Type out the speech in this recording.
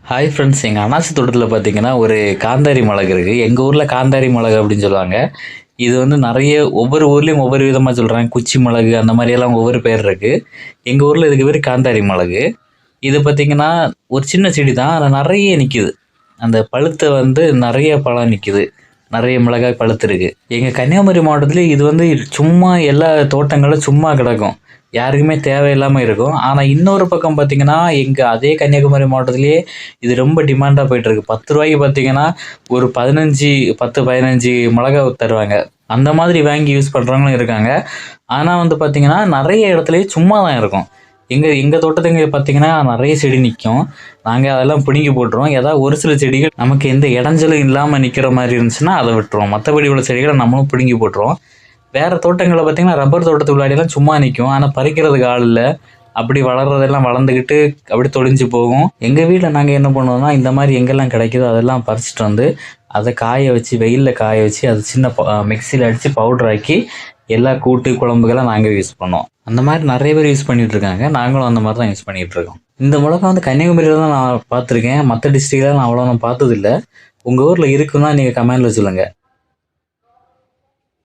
Hi friends, எங்கள் அண்ணாச்சி தோட்டத்தில் பார்த்தீங்கன்னா ஒரு காந்தாரி மிளகு இருக்குது. எங்கள் ஊரில் காந்தாரி மிளகு அப்படின்னு சொல்லுவாங்க. இது வந்து நிறைய ஒவ்வொரு ஊர்லேயும் ஒவ்வொரு விதமாக சொல்கிறாங்க. குச்சி மிளகு அந்த மாதிரியெல்லாம் ஒவ்வொரு பேர் இருக்குது. எங்கள் ஊரில் இதுக்கு பேர் காந்தாரி மிளகு. இது பார்த்தீங்கன்னா ஒரு சின்ன செடி தான், ஆனால் நிறைய நிற்கிது. அந்த பழுத்த வந்து நிறைய பழம் நிற்கிது, நிறைய மிளகாய் பழுத்துருக்கு. எங்கள் கன்னியாகுமரி மாவட்டத்தில் இது வந்து சும்மா எல்லா தோட்டங்களும் சும்மா கிடக்கும், யாருக்குமே தேவையில்லாமல் இருக்கும். ஆனால் இன்னொரு பக்கம் பார்த்தீங்கன்னா எங்கள் அதே கன்னியாகுமரி மாவட்டத்திலேயே இது ரொம்ப டிமாண்டாக போயிட்டுருக்கு. 10 ரூபாய்க்கு பார்த்தீங்கன்னா ஒரு 15 மிளகா தருவாங்க. அந்த மாதிரி வாங்கி யூஸ் பண்ணுறவங்களும் இருக்காங்க. ஆனால் வந்து பார்த்தீங்கன்னா நிறைய இடத்துலையே சும்மா தான் இருக்கும். எங்கள் தோட்டத்துக்கு பார்த்தீங்கன்னா நிறைய செடி நிற்கும். நாங்கள் அதெல்லாம் பிடுங்கி போட்டுருவோம். ஏதாவது ஒரு சில செடிகள் நமக்கு எந்த இடைஞ்சலும் இல்லாமல் நிற்கிற மாதிரி இருந்துச்சுன்னா அதை விட்டுருவோம். மற்றபடி உள்ள செடிகளை நம்மளும் பிடுங்கி போட்டுருவோம். வேறு தோட்டங்களில் பார்த்தீங்கன்னா ரப்பர் தோட்டத்துக்கு உள்ளாடியெல்லாம் சும்மா நிற்கும், ஆனால் பறிக்கிறதுக்கு ஆள் இல்லை. அப்படி வளர்கிறதெல்லாம் வளர்ந்துக்கிட்டு அப்படி தொழிஞ்சு போகும். எங்கள் வீட்டில் நாங்கள் என்ன பண்ணுவோம்னா, இந்த மாதிரி எங்கெல்லாம் கிடைக்குதோ அதெல்லாம் பறிச்சுட்டு வந்து அதை காய வச்சு, வெயிலில் காய வச்சு, அது சின்ன மிக்சியில் அடித்து பவுடர் ஆக்கி எல்லா கூட்டு குழம்புக்கெல்லாம் நாங்கள் யூஸ் பண்ணுவோம். அந்த மாதிரி நிறைய பேர் யூஸ் பண்ணிகிட்டு இருக்காங்க. நாங்களும் அந்த மாதிரி தான் யூஸ் பண்ணிகிட்டு இருக்கோம். இந்த மிளகா வந்து கன்னியாகுமரியில் தான் நான் பார்த்துருக்கேன். மற்ற டிஸ்ட்ரிக்டில் நான் அவ்வளோ நான் பார்த்ததில்லை. உங்கள் ஊரில் இருக்குன்னா நீங்கள் கமெண்டில் சொல்லுங்கள்.